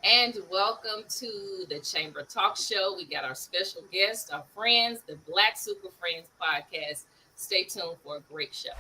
And welcome to the Chamber Talk Show. We got our special guest, our friends, the Black Super Friends podcast. Stay tuned for a great show.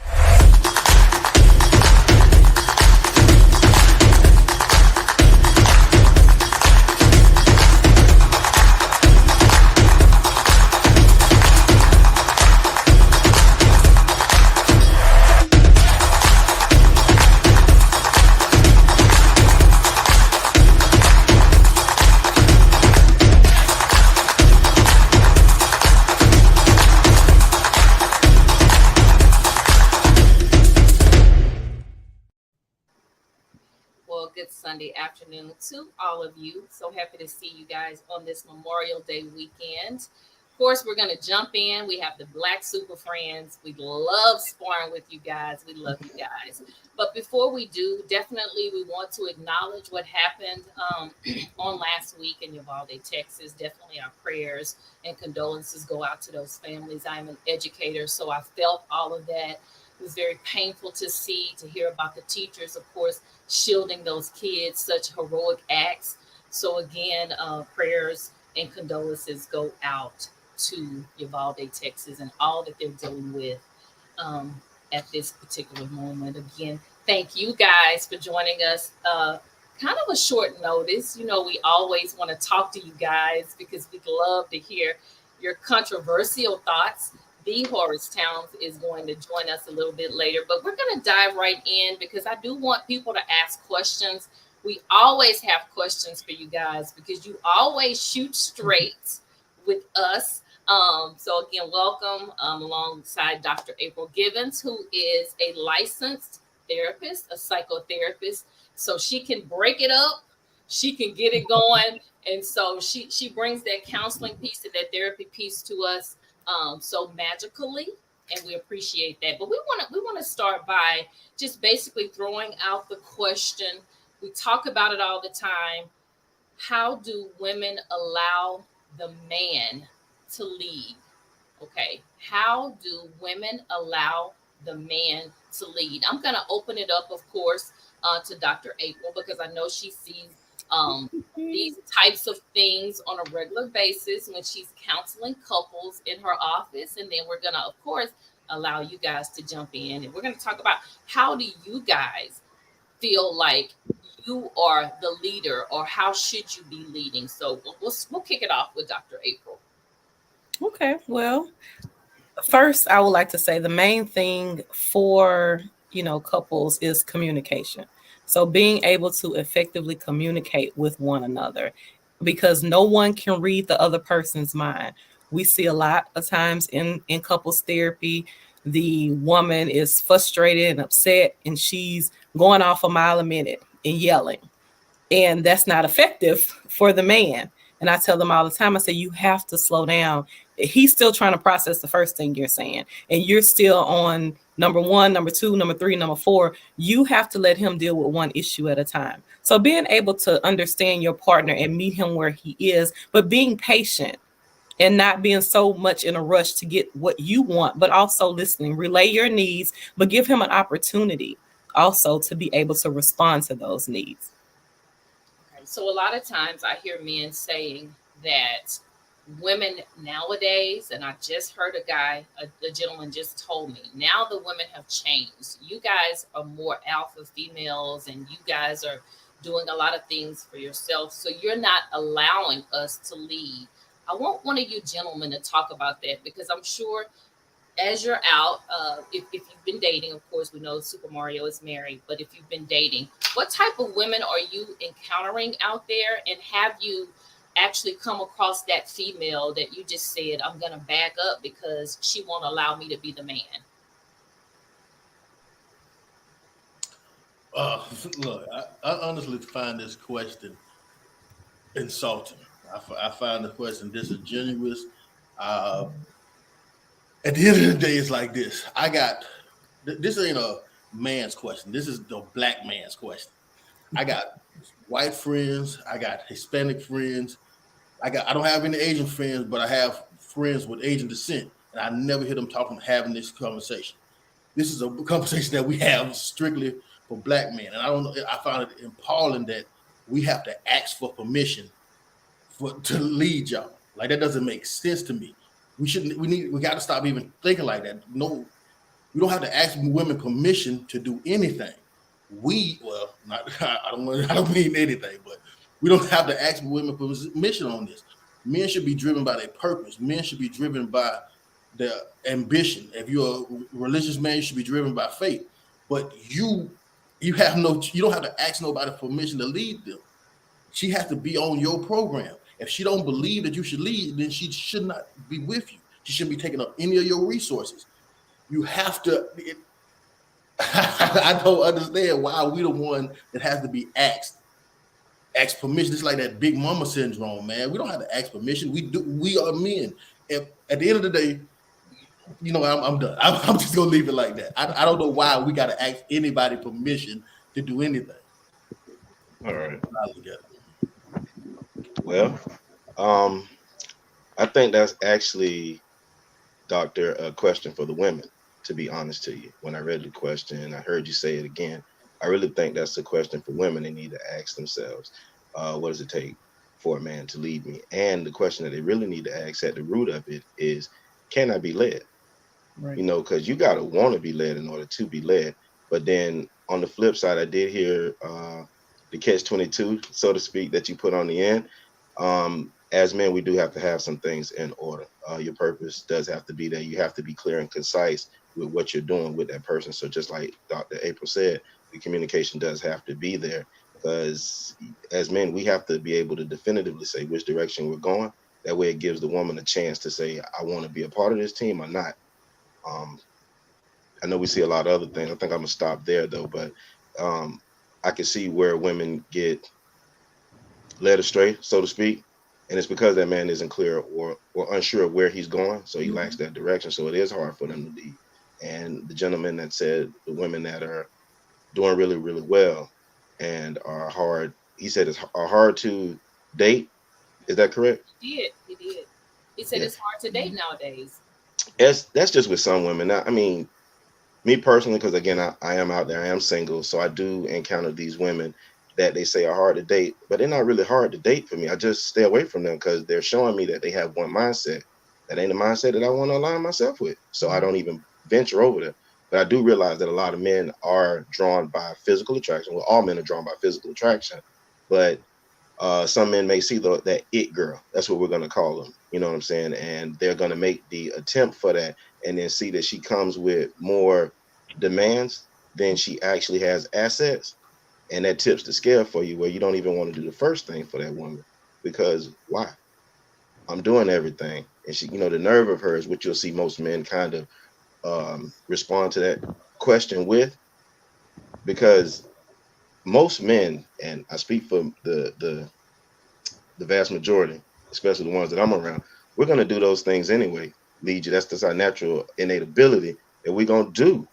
Well, good Sunday afternoon to all of you. So happy to see you guys on this Memorial Day weekend. Of course, we're going to jump in. We have the Black Super Friends. We love sparring with you guys. We love you guys. But before we do, definitely we want to acknowledge what happened on last week in Uvalde, Texas. Definitely our prayers and condolences go out to those families. I'm an educator, so I felt all of that. It was very painful to see, to hear about the teachers, of course, shielding those kids, such heroic acts. So, again, prayers and condolences go out to Uvalde, Texas, and all that they're dealing with at this particular moment. Again, thank you guys for joining us. Kind of a short notice. You know, we always want to talk to you guys because we'd love to hear your controversial thoughts. The Horace Towns is going to join us a little bit later, but we're going to dive right in because I do want people to ask questions. We always have questions for you guys because you always shoot straight with us. So again, welcome alongside Dr. April Givens, who is a licensed therapist, a psychotherapist. So she can break it up, she can get it going, and so she brings that counseling piece and that therapy piece to us so magically, and we appreciate that. But we want to start by just basically throwing out the question. We talk about it all the time. How do women allow the man to lead? Okay, how do women allow the man to lead? I'm going to open it up, of course, to Dr. April because I know she sees um, these types of things on a regular basis when she's counseling couples in her office. And then we're going to, of course, allow you guys to jump in. And we're going to talk about how do you guys feel like you are the leader or how should you be leading? So we'll kick it off with Dr. April. Okay, well, first I would like to say the main thing for, couples is communication. So being able to effectively communicate with one another because no one can read the other person's mind. We see a lot of times in couples therapy, the woman is frustrated and upset and she's going off a mile a minute and yelling, and that's not effective for the man. And I tell them all the time, I say, you have to slow down. He's still trying to process the first thing you're saying, and you're still on number one, number two, number three, number four. You have to let him deal with one issue at a time. So being able to understand your partner and meet him where he is, but being patient and not being so much in a rush to get what you want, but also listening, relay your needs, but give him an opportunity also to be able to respond to those needs. Okay, so a lot of times I hear men saying that women nowadays, and I just heard a gentleman just told me, now the women have changed. You guys are more alpha females, and you guys are doing a lot of things for yourself. So you're not allowing us to lead. I want one of you gentlemen to talk about that because I'm sure as you're out, if you've been dating, of course, we know Super Mario is married, but if you've been dating, what type of women are you encountering out there? And have you actually come across that female that you just said, I'm going to back up because she won't allow me to be the man? Look, I honestly find this question insulting. I find the question disingenuous. Uh, at the end of the day, it's like this. This ain't a man's question. This is the black man's question. I got white friends. I got Hispanic friends. I don't have any Asian friends, but I have friends with Asian descent, and I never hear them having this conversation. This is a conversation that we have strictly for black men, and I don't know. I find it appalling that we have to ask for permission to lead y'all. Like that doesn't make sense to me. We got to stop even thinking like that. No, we don't have to ask women permission to do anything. Not I don't mean anything, but we don't have to ask women permission on this. Men should be driven by their purpose. Men should be driven by their ambition. If you're a religious man, you should be driven by faith. But you don't have to ask nobody permission to lead them. She has to be on your program. If she don't believe that you should lead, then she should not be with you. She shouldn't be taking up any of your resources. You have to. I don't understand why we the one that has to be ask permission. It's like that big mama syndrome, man. We don't have to ask permission. We do. We are men. If at the end of the day, I'm done. I'm just gonna leave it like that. I don't know why we got to ask anybody permission to do anything. All right. I look at it. Well, um, I think that's actually, Doctor, a question for the women. To be honest to you, when I read the question, I heard you say it again. I really think that's a question for women. They need to ask themselves, what does it take for a man to lead me? And the question that they really need to ask at the root of it is, can I be led? Right. Because you got to want to be led in order to be led. But then on the flip side, I did hear the catch-22, so to speak, that you put on the end. As men, we do have to have some things in order. Your purpose does have to be there. You have to be clear and concise with what you're doing with that person. So just like Dr. April said, the communication does have to be there, because as men, we have to be able to definitively say which direction we're going. That way it gives the woman a chance to say, I want to be a part of this team or not. I know we see a lot of other things. I think I'm going to stop there, though. But I can see where women get led astray, so to speak. And it's because that man isn't clear or unsure of where he's going. So he lacks that direction. So it is hard for them to lead. And the gentleman that said the women that are doing really, really well and are hard, he said are hard to date. Is that correct? He did. He said it's hard to date nowadays. That's just with some women. Now, I mean, me personally, because again, I am out there, I am single, so I do encounter these women that they say are hard to date, but they're not really hard to date for me. I just stay away from them because they're showing me that they have one mindset. That ain't the mindset that I want to align myself with. So I don't even venture over there. But I do realize that a lot of men are drawn by physical attraction. Well, all men are drawn by physical attraction, but some men may see that it girl. That's what we're going to call them. You know what I'm saying? And they're going to make the attempt for that and then see that she comes with more demands than she actually has assets. And that tips the scale for you where you don't even want to do the first thing for that woman. Because why? I'm doing everything. And she, the nerve of her is what you'll see most men kind of respond to that question with. Because most men, and I speak for the vast majority, especially the ones that I'm around, we're going to do those things anyway. Lead you. That's just our natural innate ability that we're going to do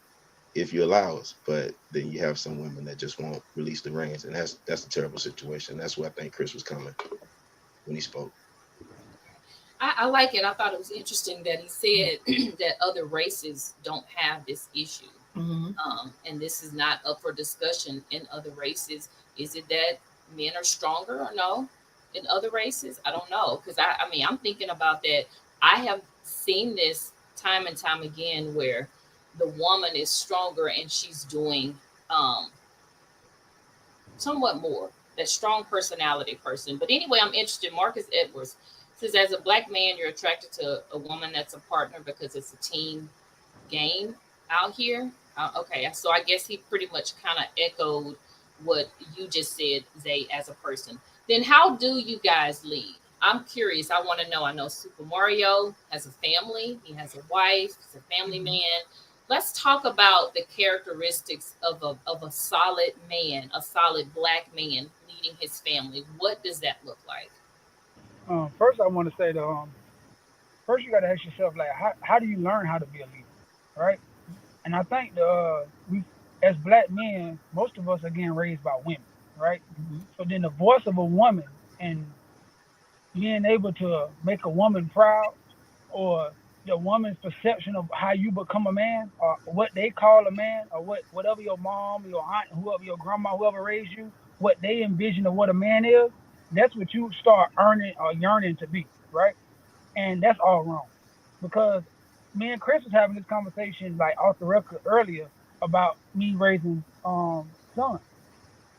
if you allow us. But then you have some women that just won't release the reins, and that's a terrible situation. That's where I think Chris was coming when he spoke. I like it. I thought it was interesting that he said that other races don't have this issue. And this is not up for discussion in other races. Is it that men are stronger or no in other races? I don't know. Because I mean, I'm thinking about that. I have seen this time and time again where the woman is stronger and she's doing somewhat more. That strong personality person. But anyway, I'm interested. Marcus Edwards says, as a black man, you're attracted to a woman that's a partner because it's a team game out here. Okay, so I guess he pretty much kind of echoed what you just said, Zay, as a person. Then how do you guys lead? I'm curious. I want to know. I know Super Mario has a family. He has a wife. He's a family man. Let's talk about the characteristics of a solid man, a solid black man leading his family. What does that look like? First, I want to say that first you got to ask yourself like, how do you learn how to be a leader, right? And I think we, as black men, most of us are getting raised by women, right? So then the voice of a woman and being able to make a woman proud, or the woman's perception of how you become a man, or what they call a man, or whatever your mom, your aunt, whoever your grandma, whoever raised you, what they envision of what a man is, that's what you start earning or yearning to be, right? And that's all wrong. Because me and Chris was having this conversation like off the record earlier about me raising sons.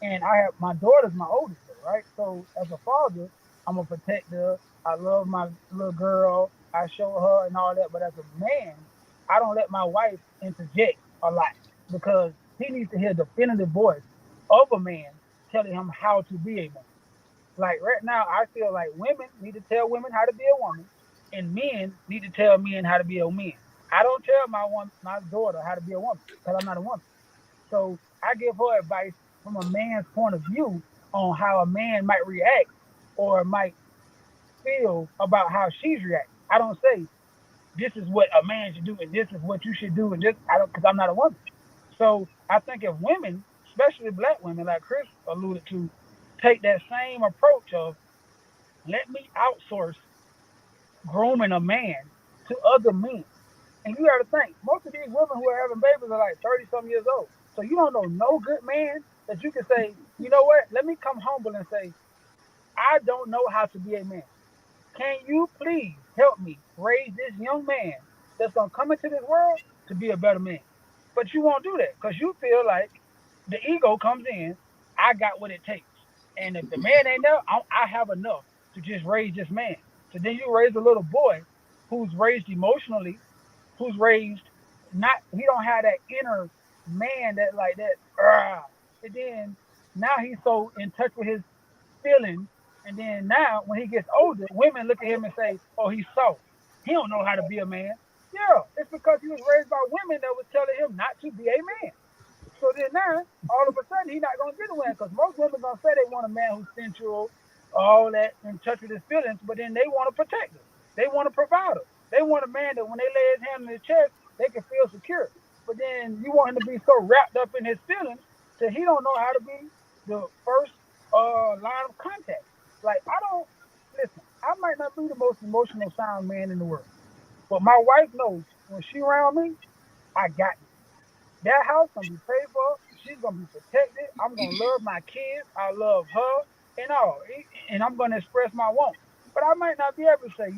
And I have my daughter's my oldest though, right? So as a father, I'm a protector. I love my little girl. I show her and all that. But as a man, I don't let my wife interject a lot because he needs to hear the definitive voice of a man telling him how to be a man. Like right now, I feel like women need to tell women how to be a woman, and men need to tell men how to be a man. I don't tell my daughter how to be a woman because I'm not a woman. So I give her advice from a man's point of view on how a man might react or might feel about how she's reacting. I don't say this is what a man should do and this is what you should do and this I don't because I'm not a woman. So I think if women, especially black women, like Chris alluded to, take that same approach of let me outsource grooming a man to other men. And you got to think, most of these women who are having babies are like 30 some years old. So you don't know no good man that you can say, you know what, let me come humble and say, I don't know how to be a man. Can you please help me raise this young man that's going to come into this world to be a better man? But you won't do that because you feel like the ego comes in, I got what it takes. And if the man ain't there, I have enough to just raise this man. So then you raise a little boy who's raised emotionally, who's raised not, he don't have that inner man that like that, and then now he's so in touch with his feelings. And then now, when he gets older, women look at him and say, "Oh, he's soft. He don't know how to be a man." Yeah, it's because he was raised by women that was telling him not to be a man. So then now, all of a sudden, he's not gonna get a man because most women gonna say they want a man who's sensual, all that, in touch with his feelings, but then they want a protector. They want a provider. They want a man that when they lay his hand on his chest, they can feel secure. But then you want him to be so wrapped up in his feelings that he don't know how to be the first line of contact. Like I don't listen. I might not be the most emotional sound man in the world, but my wife knows when she around me, I got this. That house gonna be paid for. She's gonna be protected. I'm gonna love my kids. I love her and all, and I'm gonna express my wants. But I might not be able to say,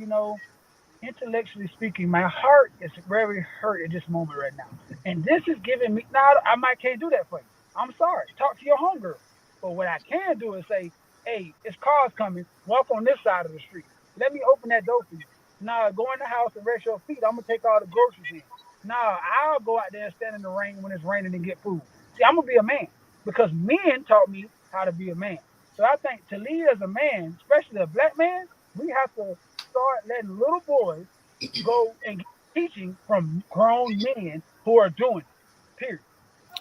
intellectually speaking, my heart is very hurt at this moment right now. And this is giving me now I might can't do that for you. I'm sorry. Talk to your homegirl. But what I can do is say, hey, it's cars coming. Walk on this side of the street. Let me open that door for you. Now go in the house and rest your feet. I'm gonna take all the groceries in. Now I'll go out there and stand in the rain when it's raining and get food. See, I'm gonna be a man because men taught me how to be a man. So I think to lead as a man, especially a black man, we have to start letting little boys go and get teaching from grown men who are doing it. Period.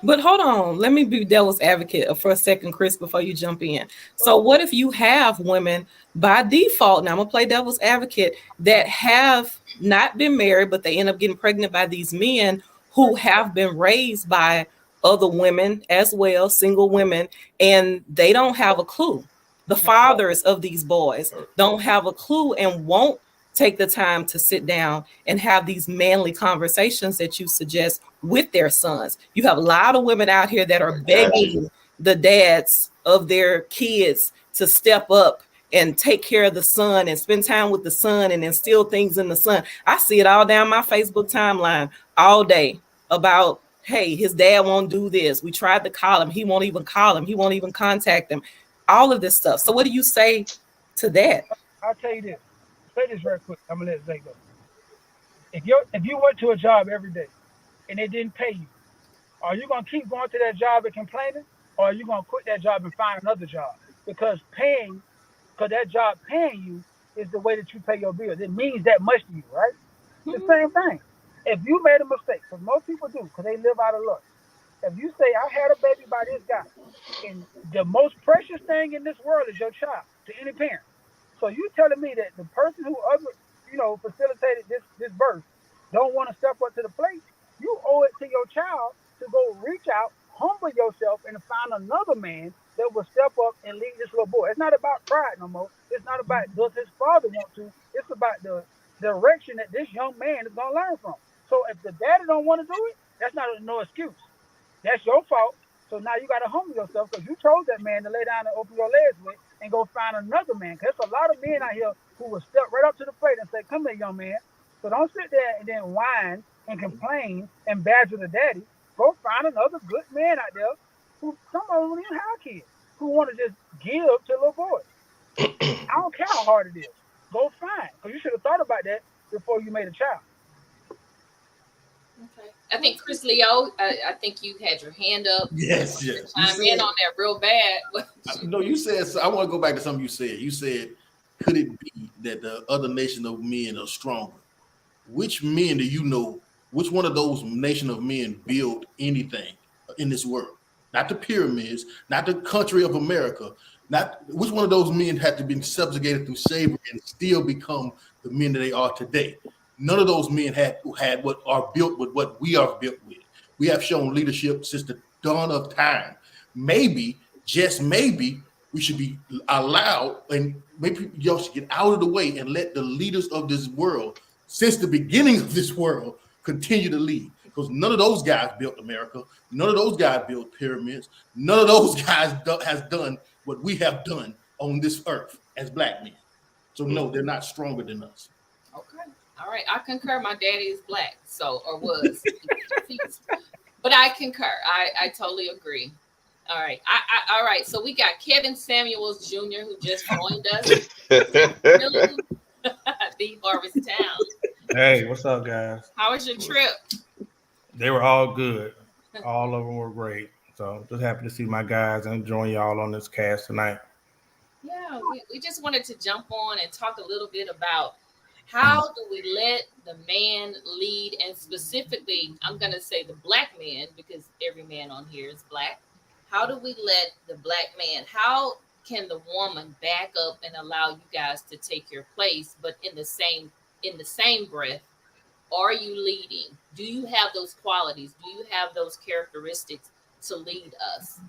But hold on, let me be devil's advocate for a second, Chris, before you jump in. Well, So, what if you have women by default? Now, I'm gonna play devil's advocate that have not been married, but they end up getting pregnant by these men who have been raised by other women as well, single women, and they don't have a clue. The fathers of these boys don't have a clue and won't take the time to sit down and have these manly conversations that you suggest with their sons. You have a lot of women out here that are I got you. begging the dads of their kids to step up and take care of the son and spend time with the son and instill things in the son. I see it all down my Facebook timeline all day about, hey, his dad won't do this. We tried to call him. He won't even call him. He won't even contact them. All of this stuff. So what do you say to that? I'll tell you this. Say this real quick. I'm gonna let Zay go. If you went to a job every day and they didn't pay you, are you gonna keep going to that job and complaining, or are you gonna quit that job and find another job? Because that job paying you is the way that you pay your bills. It means that much to you, right? The same thing. If you made a mistake, because most people do, because they live out of lust. If you say I had a baby by this guy, and the most precious thing in this world is your child to any parent. So you telling me that the person who facilitated this birth don't want to step up to the plate? You owe it to your child to go reach out, humble yourself, and find another man that will step up and lead this little boy. It's not about pride no more. It's not about does his father want to. It's about the direction that this young man is gonna learn from. So if the daddy don't want to do it, that's not no excuse. That's your fault. So now you got to humble yourself because you chose that man to lay down and open your legs with and go find another man. Because there's a lot of men out here who will step right up to the plate and say, come here, young man. So don't sit there and then whine and complain and badger the daddy. Go find another good man out there who some of them don't even have kids who want to just give to little boys. I don't care how hard it is. Go find. Because you should have thought about that before you made a child. Okay. I think Chris Leo, I think you had your hand up. Yes, yes. Chime in on that real bad. No, you said. So I want to go back to something you said. You said, could it be that the other nation of men are stronger? Which men do you know? Which one of those nation of men built anything in this world? Not the pyramids, not the country of America. Not which one of those men had to be subjugated through slavery and still become the men that they are today. None of those men had what are built with what we are built with. We have shown leadership since the dawn of time. Maybe, just maybe, we should be allowed, and maybe y'all should get out of the way and let the leaders of this world, since the beginning of this world, continue to lead. Because none of those guys built America. None of those guys built pyramids. None of those guys has done what we have done on this earth as black men. So no, they're not stronger than us. Okay. All right. I concur. My daddy is black, so or was. But I concur. I totally agree. All right. All right. So we got Kevin Samuels Jr. who just joined us. The Harvest Town. Hey, what's up, guys? How was your trip? They were all good. All of them were great. So just happy to see my guys and join y'all on this cast tonight. Yeah, we just wanted to jump on and talk a little bit about how do we let the man lead, and specifically, I'm going to say the black man because every man on here is black. How do we let the black man, how can the woman back up and allow you guys to take your place, but in the same breath, are you leading? Do you have those qualities? Do you have those characteristics to lead us?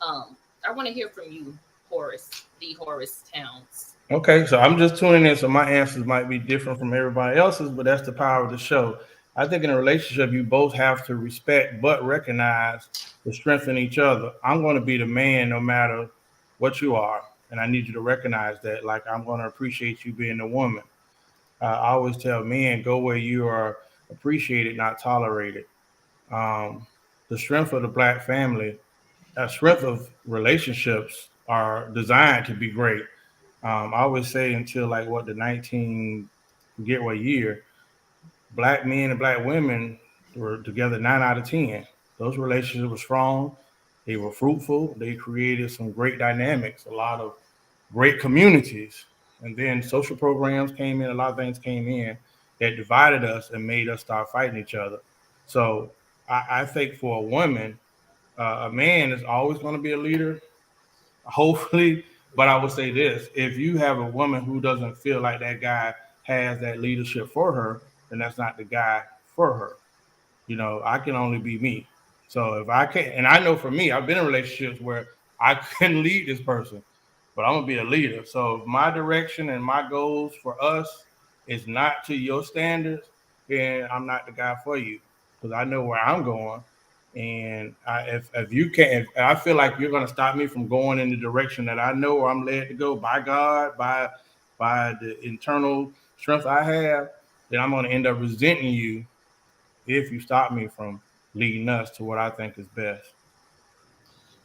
I want to hear from you, Horace, the Horace Towns. Okay, so I'm just tuning in, so my answers might be different from everybody else's, but that's the power of the show. I think in a relationship, you both have to respect but recognize the strength in each other. I'm going to be the man no matter what you are, and I need you to recognize that. Like, I'm going to appreciate you being a woman. I always tell men, go where you are appreciated, not tolerated. The strength of the black family, strength of relationships are designed to be great. I always say until like the 19 forget what year, black men and black women were together 9 out of 10. Those relationships were strong. They were fruitful. They created some great dynamics, a lot of great communities. And then social programs came in, a lot of things came in that divided us and made us start fighting each other. So I think for a woman, a man is always going to be a leader, hopefully. But I would say this: if you have a woman who doesn't feel like that guy has that leadership for her, then that's not the guy for her. I can only be me. So if I can't, and I know for me, I've been in relationships where I couldn't lead this person, but I'm gonna be a leader. So if my direction and my goals for us is not to your standards, then I'm not the guy for you because I know where I'm going. And if you can't, if I feel like you're gonna stop me from going in the direction that I know or I'm led to go by God, by the internal strength I have, then I'm gonna end up resenting you if you stop me from leading us to what I think is best.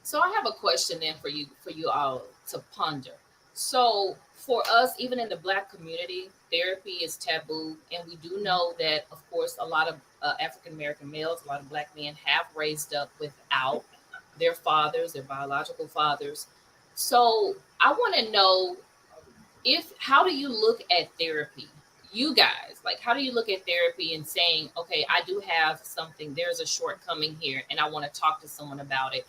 So I have a question then for you all to ponder. So for us, even in the black community, therapy is taboo, and we do know that, of course, a lot of African American males, a lot of black men have raised up without their fathers, their biological fathers. So I want to know if how do you look at therapy? You guys, like, how do you look at therapy and saying, okay, I do have something, there's a shortcoming here, and I want to talk to someone about it?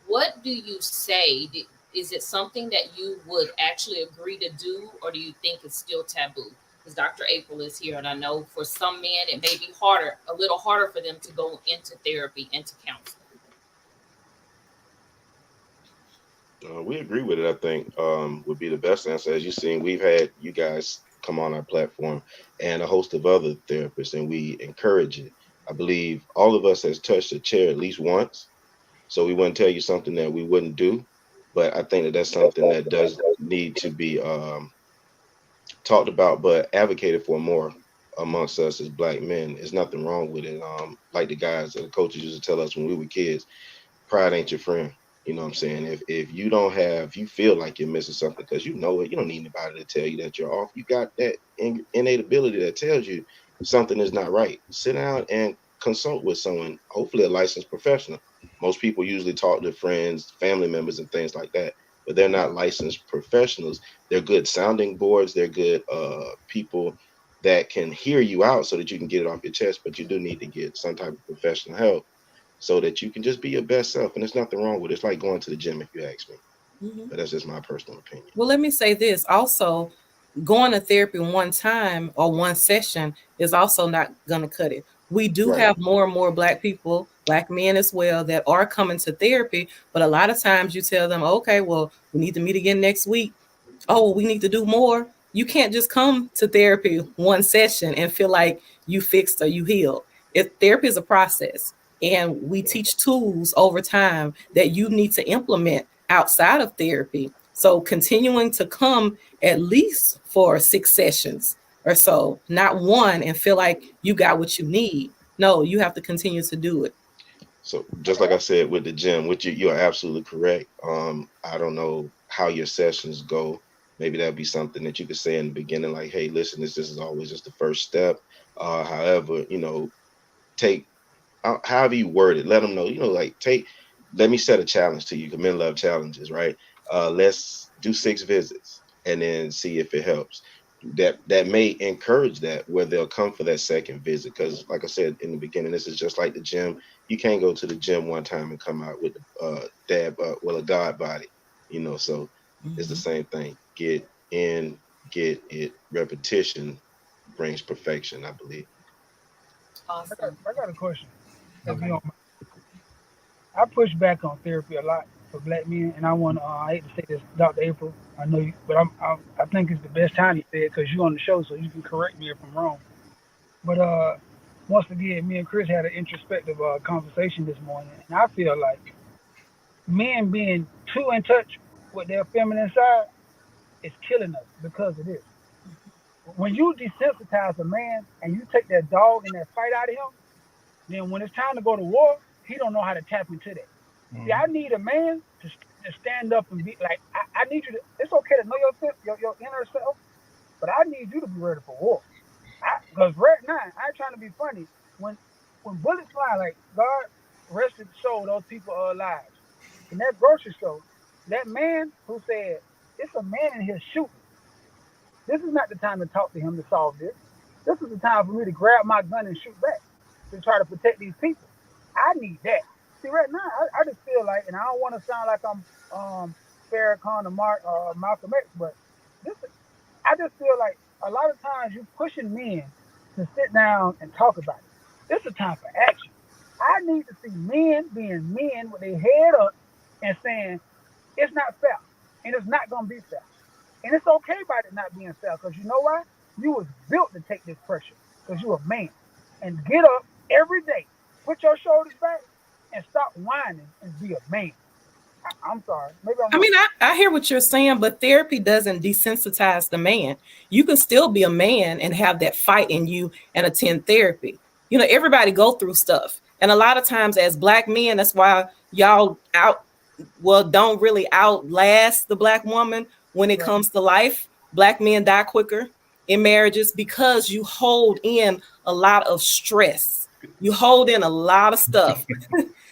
What do you say? Is it something that you would actually agree to do, or do you think it's still taboo? Because Dr. April is here, and I know for some men it may be harder, a little harder for them to go into therapy, into counseling. We agree with it. I think would be the best answer. As you've seen, we've had you guys come on our platform and a host of other therapists, and we encourage it. I believe all of us has touched a chair at least once. So we wouldn't tell you something that we wouldn't do. But I think that that's something that does need to be talked about, but advocated for more amongst us as black men. There's nothing wrong with it. Like the guys or the coaches used to tell us when we were kids, pride ain't your friend. You know what I'm saying? If you don't have, you feel like you're missing something because you know it. You don't need anybody to tell you that you're off. You got that innate ability that tells you something is not right. Sit down and consult with someone, hopefully a licensed professional. Most people usually talk to friends, family members, and things like that, but they're not licensed professionals. They're good sounding boards. They're good people that can hear you out so that you can get it off your chest. But you do need to get some type of professional help so that you can just be your best self. And there's nothing wrong with it. It's like going to the gym, if you ask me. But that's just my personal opinion. Well, let me say this also, going to therapy one time or one session is also not going to cut it. We do Right. have more and more black people, black men as well, that are coming to therapy. But a lot of times you tell them, okay, well, we need to meet again next week. Oh, well, we need to do more. You can't just come to therapy one session and feel like you fixed or you healed. If therapy is a process, and we teach tools over time that you need to implement outside of therapy. So continuing to come at least for 6 sessions or so, not one, and feel like you got what you need. No, you have to continue to do it. So just like I said with the gym, which you are absolutely correct. I don't know how your sessions go. Maybe that'd be something that you could say in the beginning, like, hey, listen, this is always just the first step. However, take however you word it, let them know, like let me set a challenge to you because men love challenges, right? Let's do 6 visits and then see if it helps. That may encourage that where they'll come for that second visit. Because like I said in the beginning, this is just like the gym. You can't go to the gym one time and come out with a god body, so it's the Mhm. same thing. Get in, get it. Repetition brings perfection, I believe. Awesome. I got a question. If you Okay. don't mind. I push back on therapy a lot for black men, and I want I hate to say this, Dr. April. I know you, but I think it's the best time you say it because you're on the show, so you can correct me if I'm wrong. But once again, me and Chris had an introspective conversation this morning, and I feel like men being too in touch with their feminine side is killing us because of this. When you desensitize a man and you take that dog and that fight out of him, then when it's time to go to war, he don't know how to tap into that. See, I need a man to stand up and be like, I need you to. It's okay to know your inner self, but I need you to be ready for war. Because right now, I ain't trying to be funny. When when bullets fly, like God rested the soul, those people are alive. In that grocery store, that man who said, "It's a man in here shooting. This is not the time to talk to him to solve this. This is the time for me to grab my gun and shoot back to try to protect these people. I need that. See, right now, I just feel like, and I don't want to sound like I'm Farrakhan or Malcolm X, but this, I just feel like a lot of times you're pushing men to sit down and talk about it. This is a time for action. I need to see men being men with their head up and saying, it's not fair. And it's not going to be fair. And it's okay about it not being fair because you know why? You was built to take this pressure because you're a man. And get up every day, put your shoulders back, and stop whining and be a man. I'm sorry. Maybe I'm I wrong. mean, I hear what you're saying, but therapy doesn't desensitize the man. You can still be a man and have that fight in you and attend therapy. Everybody go through stuff. And a lot of times as black men, that's why y'all don't really outlast the black woman when it Right. comes to life. Black men die quicker in marriages because you hold in a lot of stress. You hold in a lot of stuff.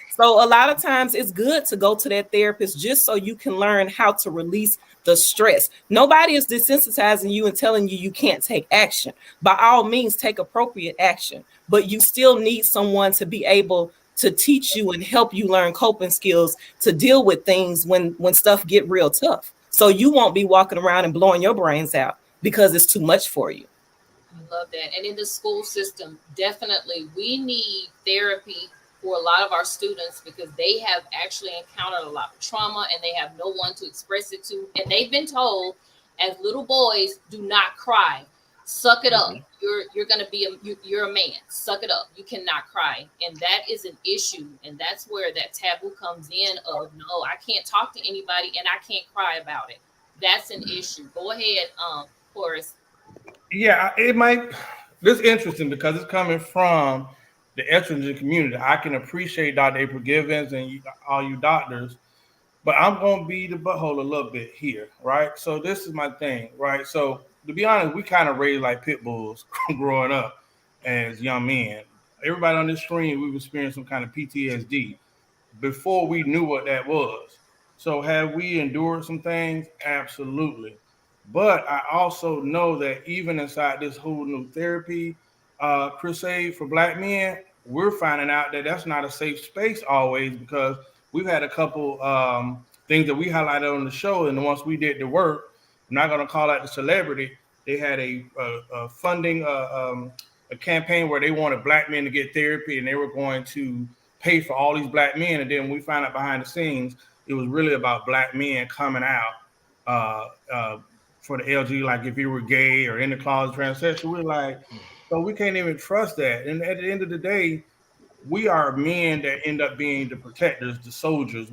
So a lot of times it's good to go to that therapist just so you can learn how to release the stress. Nobody is desensitizing you and telling you you can't take action. By all means, take appropriate action, but you still need someone to be able to teach you and help you learn coping skills to deal with things when stuff get real tough. So you won't be walking around and blowing your brains out because it's too much for you. I love that. And in the school system, definitely we need therapy for a lot of our students because they have actually encountered a lot of trauma and they have no one to express it to. And they've been told as little boys, do not cry. Suck it up. Mm-hmm. You're gonna be you're a man. Suck it up. You cannot cry, and that is an issue. And that's where that taboo comes in. Of no, I can't talk to anybody, and I can't cry about it. That's an issue. Go ahead, Horace. Yeah, it might. This is interesting because it's coming from the estrogen community. I can appreciate Dr. April Givens and all you doctors, but I'm going to be the butthole a little bit here, right? So this is my thing, right? So to be honest, we kind of raised like pit bulls growing up as young men. Everybody on this screen, we've experienced some kind of PTSD before we knew what that was. So have we endured some things? Absolutely. But I also know that even inside this whole new therapy crusade for black men, we're finding out that that's not a safe space always because we've had a couple things that we highlighted on the show, and once we did the work, I'm not going to call out the celebrity. They had a funding a campaign where they wanted black men to get therapy, and they were going to pay for all these black men. And then we found out behind the scenes, it was really about black men coming out uh, uh, for the LG, like if you were gay or in the closet transsexual. We're like, so we can't even trust that. And at the end of the day, we are men that end up being the protectors, the soldiers.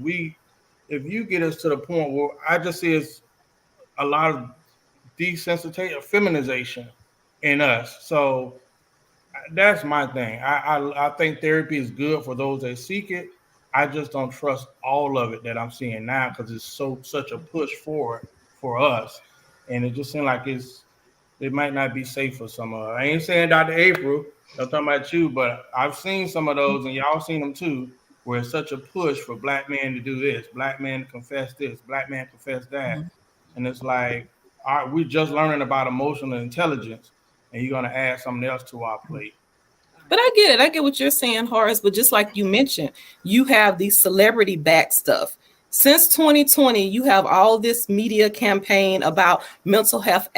If you get us to the point where I just see it's a lot of desensitization, feminization in us. So that's my thing. I think therapy is good for those that seek it. I just don't trust all of it that I'm seeing now because it's such a push for it for us, and it just seems like it might not be safe for some of us. I ain't saying Dr. April, I'm talking about you, but I've seen some of those, and y'all seen them too, where it's such a push for black men to do this, black men to confess this, black man confess that, and it's like, all right, we're just learning about emotional intelligence, and you're gonna add something else to our plate. But I get it. I get what you're saying, Horace. But just like you mentioned, you have these celebrity back stuff. Since 2020, you have all this media campaign about mental health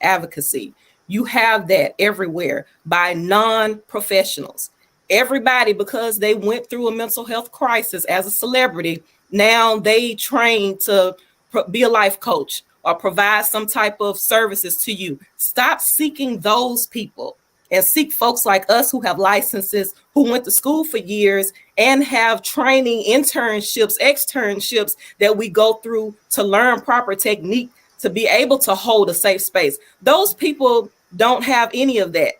advocacy. You have that everywhere by non-professionals. Everybody, because they went through a mental health crisis as a celebrity, now they train to be a life coach or provide some type of services to you. Stop seeking those people and seek folks like us who have licenses, who went to school for years and have training, internships, externships that we go through to learn proper technique to be able to hold a safe space. Those people don't have any of that.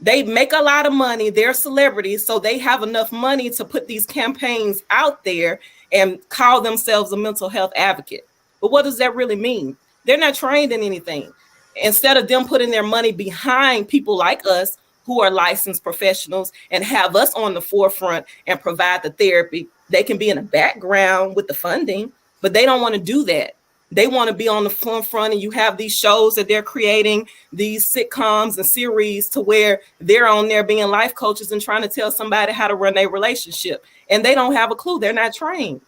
They make a lot of money. They're celebrities, so they have enough money to put these campaigns out there and call themselves a mental health advocate. But what does that really mean? They're not trained in anything. Instead of them putting their money behind people like us who are licensed professionals and have us on the forefront and provide the therapy, they can be in the background with the funding, but they don't want to do that. They want to be on the front, and you have these shows that they're creating, these sitcoms and series to where they're on there being life coaches and trying to tell somebody how to run their relationship, and they don't have a clue. They're not trained.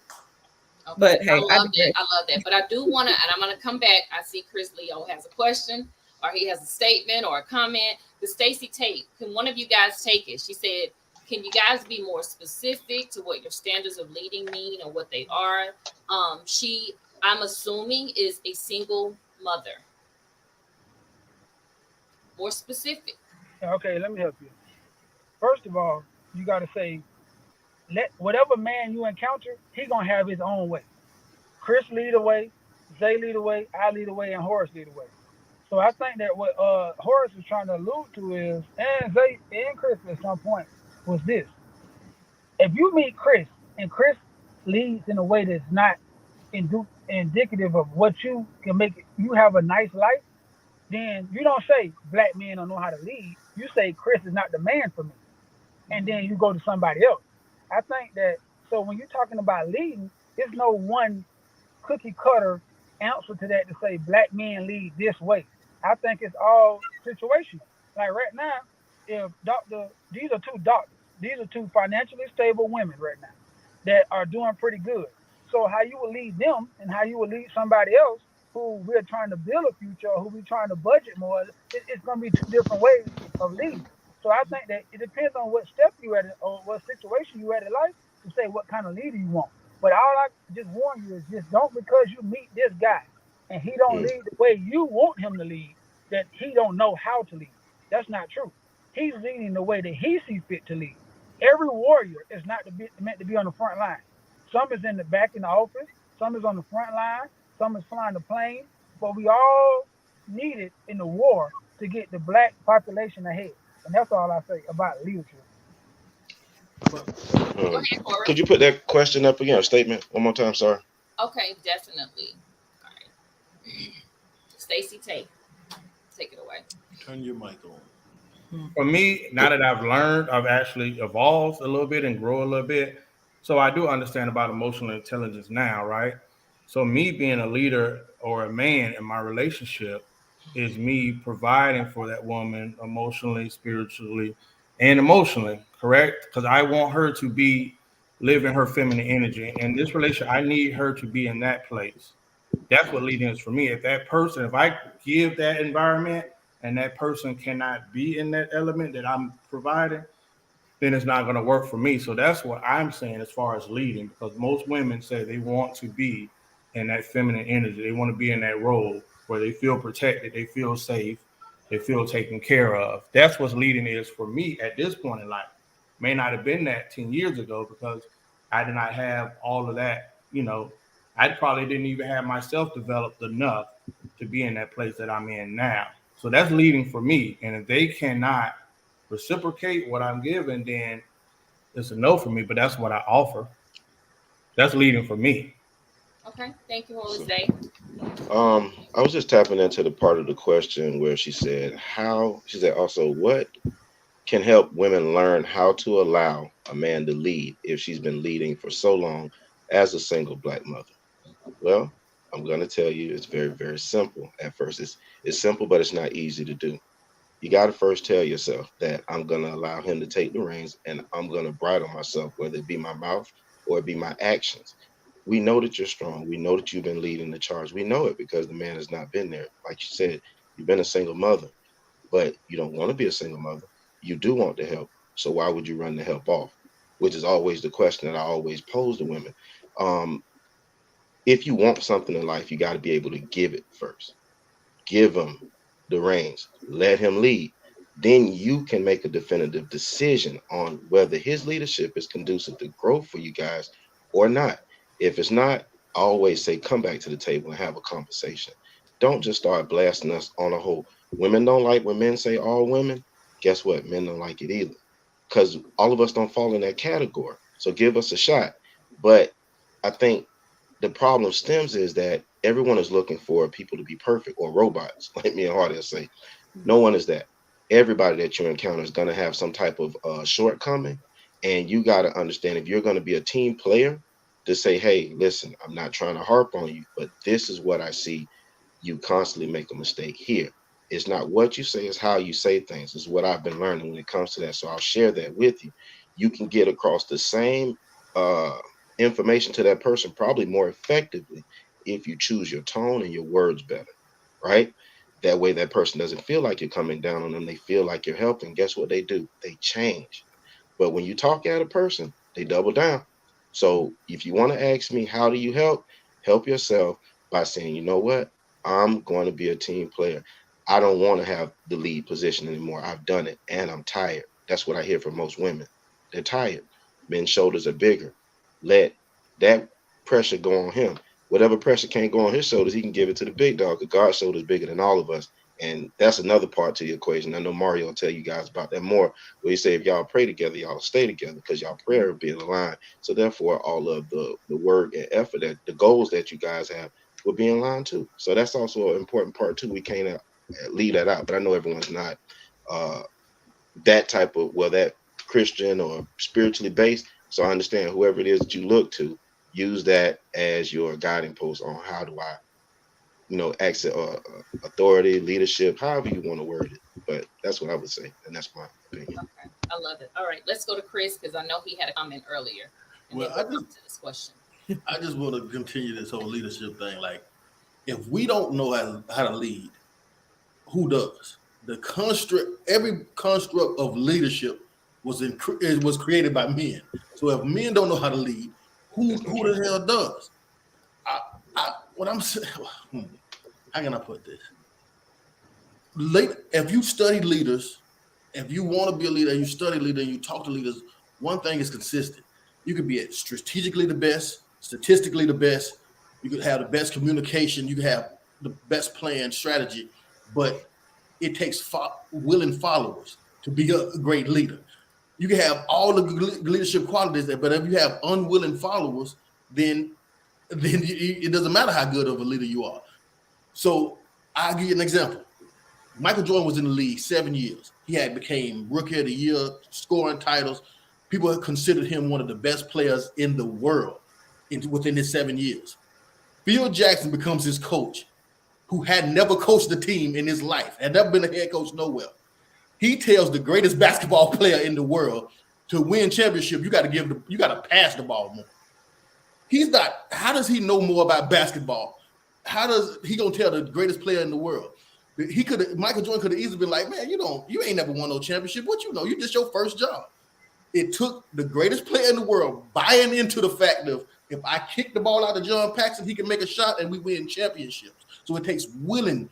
Okay, But hey, I love that. I love that. But I do want to, and I'm going to come back. I see Chris Leo has a question, or he has a statement or a comment. The Stacy Tate, can one of you guys take it? She said, "Can you guys be more specific to what your standards of leading mean or what they are?" I'm assuming, is a single mother. More specific. Okay, let me help you. First of all, you got to say, let whatever man you encounter, he gonna have his own way. Chris lead the way, Zay lead the way, I lead the way, and Horace lead the way. So I think that what Horace was trying to allude to is, and Zay and Chris at some point, was this: if you meet Chris and Chris leads in a way that's not indicative of what you can make you have a nice life, then you don't say black men don't know how to lead. You say Chris is not the man for me, and then you go to somebody else. I think that so when you're talking about leading, there's no one cookie cutter answer to that to say black men lead this way. I think it's all situational. Like right now, if these are two doctors, these are two financially stable women right now that are doing pretty good. So how you will lead them and how you will lead somebody else who we're trying to build a future or who we're trying to budget more, it's going to be two different ways of leading. So I think that it depends on what step you at or what situation you at in life to say what kind of leader you want. But all I just warn you is just don't, because you meet this guy and he don't Mm. lead the way you want him to lead, that he don't know how to lead. That's not true. He's leading the way that he sees fit to lead. Every warrior is not meant to be on the front line. Some is in the back in the office. Some is on the front line. Some is flying the plane. But we all needed in the war to get the black population ahead. And that's all I say about leadership. But Go Um, ahead, Corey. could you put that question up again, or statement one more time? Sorry. Okay, definitely. All right. Stacy, take it away. turn your mic on. For me, now that I've learned, I've actually evolved a little bit and grow a little bit. So I do understand about emotional intelligence now, right? So me being a leader or a man in my relationship is me providing for that woman emotionally, spiritually, and emotionally, correct? Because I want her to be living her feminine energy. In this relationship, I need her to be in that place. That's what leading is for me. If that person, if I give that environment and that person cannot be in that element that I'm providing, then it's not going to work for me. So that's what I'm saying as far as leading, because most women say they want to be in that feminine energy. They want to be in that role where they feel protected, they feel safe, they feel taken care of. That's what leading is for me at this point in life. May not have been that 10 years ago because I did not have all of that. I probably didn't even have myself developed enough to be in that place that I'm in now. So that's leading for me. And if they cannot reciprocate what I'm giving, then it's a no for me. But that's what I offer. That's leading for me. Okay, thank you, Holy So, Day. I was just tapping into the part of the question where she said, how, she said also, what can help women learn how to allow a man to lead if she's been leading for so long as a single black mother? Well, I'm going to tell you it's very, very simple. At first, it's simple, but it's not easy to do. You got to first tell yourself that I'm going to allow him to take the reins and I'm going to bridle myself, whether it be my mouth or it be my actions. We know that you're strong. We know that you've been leading the charge. We know it because the man has not been there. Like you said, you've been a single mother, but you don't want to be a single mother. You do want the help. So why would you run the help off? Which is always the question that I always pose to women. Um, if you want something in life, you got to be able to give it first. Give him the reins, let him lead. Then you can make a definitive decision on whether his leadership is conducive to growth for you guys or not. If it's not, I always say come back to the table and have a conversation. Don't just start blasting us on a whole. Women don't like when men say all women. Guess what? Men don't like it either. Because all of us don't fall in that category. So give us a shot. But I think the problem stems is that everyone is looking for people to be perfect or robots, like me and Hardy say. No one is that. Everybody that you encounter is going to have some type of shortcoming, and you got to understand if you're going to be a team player, to say, "Hey, listen, I'm not trying to harp on you, but this is what I see. You constantly make a mistake here. It's not what you say; it's how you say things. Is what I've been learning when it comes to that. So I'll share that with you. You can get across the same uh, information to that person probably more effectively if you choose your tone and your words better, right? That way, that person doesn't feel like you're coming down on them. They feel like you're helping. Guess what they do? They change. But when you talk at a person, they double down. So if you want to ask me, how do you help? Help yourself by saying, you know what? I'm going to be a team player. I don't want to have the lead position anymore. I've done it and I'm tired. That's what I hear from most women. They're tired. Men's shoulders are bigger. Let that pressure go on him. Whatever pressure can't go on his shoulders, he can give it to the big dog. Because God's shoulders bigger than all of us. And that's another part to the equation. I know Mario will tell you guys about that more. Where he say if y'all pray together, y'all stay together because y'all prayer will be in line. So therefore, all of the work and effort that the goals that you guys have will be in line too. So that's also an important part too. We can't leave that out. But I know everyone's not uh, that type of that Christian or spiritually based. So I understand whoever it is that you look to, use that as your guiding post on how do I, exit authority, leadership, however you want to word it. But that's what I would say, and that's my opinion. Okay, I love it. All right, let's go to Chris because I know he had a comment earlier, and then Well, we'll come to this question. I just want to continue this whole leadership thing. Like, if we don't know how to lead, who does? Every construct of leadership it was created by men. So if men don't know how to lead, That's not who true. the hell does? I, what I'm saying, how can I put this? if you study leaders, if you want to be a leader, you study leader, and you talk to leaders, one thing is consistent. You can be strategically the best, statistically the best. You could have the best communication. You can have the best plan strategy, but it takes willing followers to be a great leader. You can have all the leadership qualities there, but if you have unwilling followers, then it doesn't matter how good of a leader you are. So I'll give you an example. Michael Jordan was in the league 7 years. He had became Rookie of the Year, scoring titles. People have considered him one of the best players in the world within his 7 years. Phil Jackson becomes his coach, who had never coached a team in his life, had never been a head coach nowhere. He tells the greatest basketball player in the world to win championship, you got to pass the ball more. He's not. How does he know more about basketball? How does he gonna tell the greatest player in the world? Michael Jordan could have easily been like, man, you ain't never won no championship. What you know? You just your first job. It took the greatest player in the world buying into the fact of, if I kick the ball out of John Paxson, he can make a shot and we win championships. So it takes willing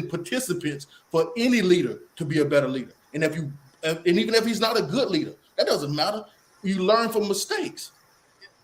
participants for any leader to be a better leader. And even if he's not a good leader, that doesn't matter. You learn from mistakes.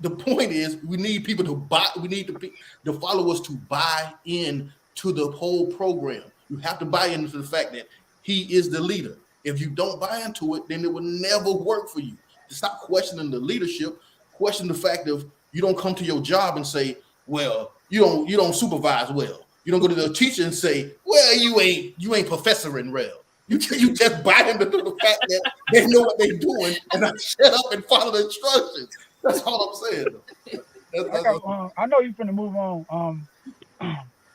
The point is, we need people to buy. We need the followers to buy in to the whole program. You have to buy into the fact that he is the leader. If you don't buy into it, then it will never work for you. Stop questioning the leadership. Question the fact of, you don't come to your job and say, well, you don't supervise well. You don't go to the teacher and say, well, you ain't professoring well. You just buy into the fact that they know what they're doing and not shut up and follow the instructions. That's all I'm saying. I know you're finna move on,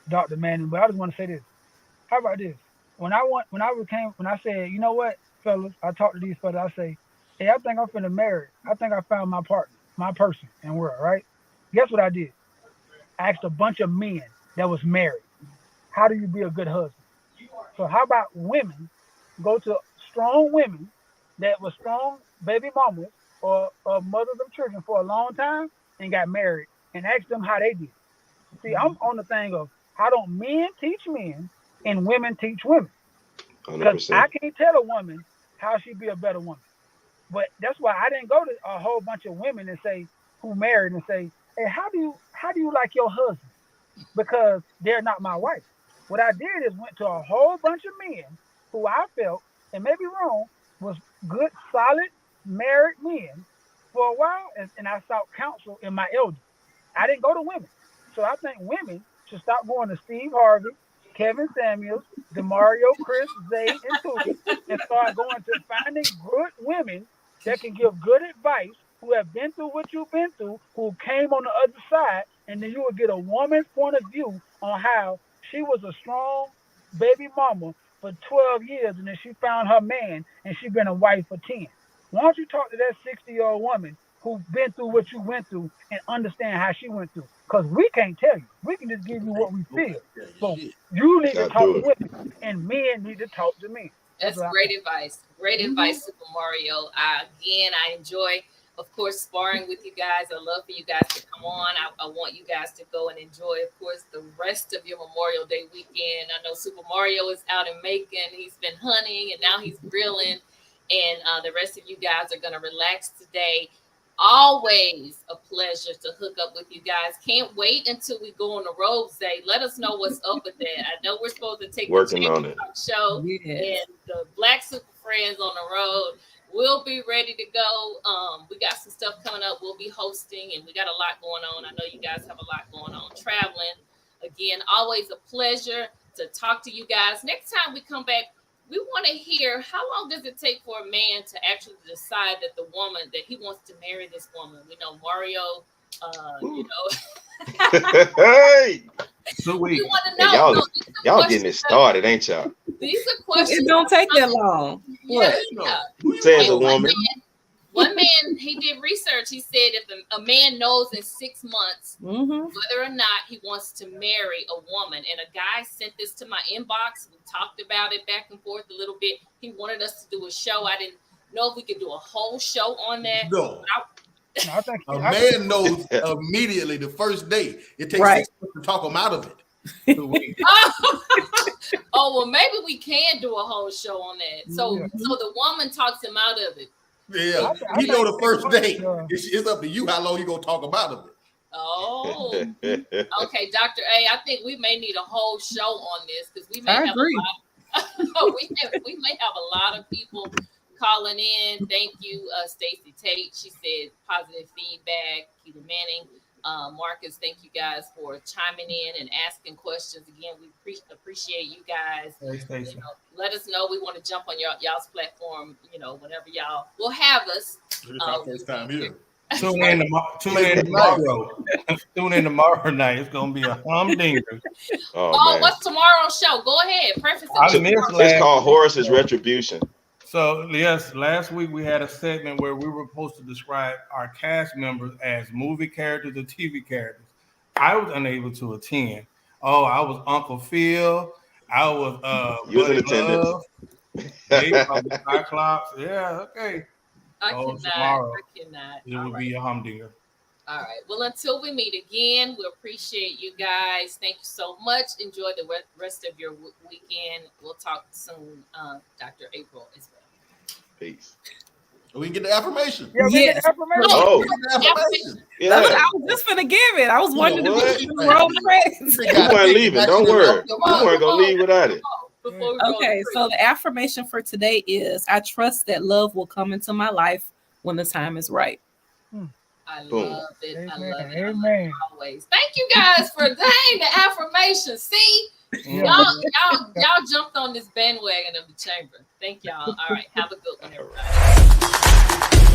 Dr. Manning, but I just want to say this. How about this? When I said, you know what, fellas, I talked to these fellas, I say, hey, I think I'm finna marry. I think I found my partner, my person in the world, right? Guess what I did? I asked a bunch of men that was married, how do you be a good husband? So how about women go to strong women that were strong baby mamas or mothers of children for a long time and got married, and ask them how they did. See, I'm on the thing of, how don't men teach men and women teach women? Because I can't tell a woman how she be a better woman. But that's why I didn't go to a whole bunch of women and say, who married, and say, hey, how do you like your husband? Because they're not my wife. What I did is went to a whole bunch of men who I felt, and maybe wrong, was good, solid, married men for a while, and I sought counsel in my elders. I didn't go to women. So I think women should stop going to Steve Harvey, Kevin Samuels, DeMario, Chris, Zay, and Tootie, and start going to finding good women that can give good advice, who have been through what you've been through, who came on the other side, and then you will get a woman's point of view on how she was a strong baby mama for 12 years, and then she found her man, and she's been a wife for 10. Why don't you talk to that 60-year-old woman who's been through what you went through and understand how she went through? Because we can't tell you. We can just give you what we feel. So you need to talk to women, and men need to talk to men. That's great advice. Great advice, Super Mario. Again, I enjoy, of course, sparring with you guys. I love for you guys to come on. I want you guys to go and enjoy, of course, the rest of your Memorial Day weekend. I know Super Mario is out in Macon. He's been hunting, and now he's grilling. And the rest of you guys are going to relax today. Always a pleasure to hook up with you guys. Can't wait until we go on the road. Say, let us know what's up with that. I know we're supposed to take working the on it show and the Black Super Friends on the road. We'll be ready to go. We got some stuff coming up. We'll be hosting, and we got a lot going on. I know you guys have a lot going on traveling. Again, always a pleasure to talk to you guys. Next time we come back, we want to hear, how long does it take for a man to actually decide that the woman, that he wants to marry this woman? We know Mario, Hey, so we want to know. Y'all getting it started, ain't y'all? These are questions. It don't take that long. Yeah. Says a woman. One man, he did research. He said if a man knows in 6 months whether or not he wants to marry a woman, and a guy sent this to my inbox. We talked about it back and forth a little bit. He wanted us to do a show. I didn't know if we could do a whole show on that. No. A man knows immediately the first day. It takes 6 months to talk him out of it. 2 weeks. Oh, well, maybe we can do a whole show on that. So, Yeah. so the woman talks him out of it. Yeah, I you know think the first it's date. funny, It's up to you how long you gonna talk about it. Oh, okay, Dr. A. I think we may need a whole show on this because we may I have agree. a lot. we may have a lot of people calling in. Thank you, Stacy Tate. She said positive feedback. Keita Manning, Marcus. Thank you guys for chiming in and asking questions. Again, we appreciate you guys. Hey, Stacey. Let us know. We want to jump on y'all's platform. Whenever y'all will have us. It's our first time here. Tune in tomorrow. Tune in tomorrow night. It's gonna be a humdinger. Oh, man. what's tomorrow's show? Go ahead, preface I it. missed It's called week. Horace's Retribution. So yes, last week we had a segment where we were supposed to describe our cast members as movie characters or TV characters. I was unable to attend. Oh, I was Uncle Phil. I was You was in Buddy attendance. Love. Dave from the Cyclops. Yeah, okay. I tomorrow cannot. It would be a humdinger. All right. Well, until we meet again, we appreciate you guys. Thank you so much. Enjoy the rest of your weekend. We'll talk soon, Dr. April, as well. Peace. We can get the affirmation. Yeah, we Yes. get the affirmation. Oh, We get the affirmation. yeah. I was just gonna give it. I was wondering what? if you roll the credits. We weren't leaving. Don't worry. We weren't gonna leave without it. Before we roll Okay, the so the affirmation for today is I trust that love will come into my life when the time is right. I Boom. love it. I Amen. love it. Amen. Always. Thank you guys for the affirmation. See, Yeah. y'all jumped on this bandwagon of the chamber. Thank y'all. All right. Have a good one, everybody.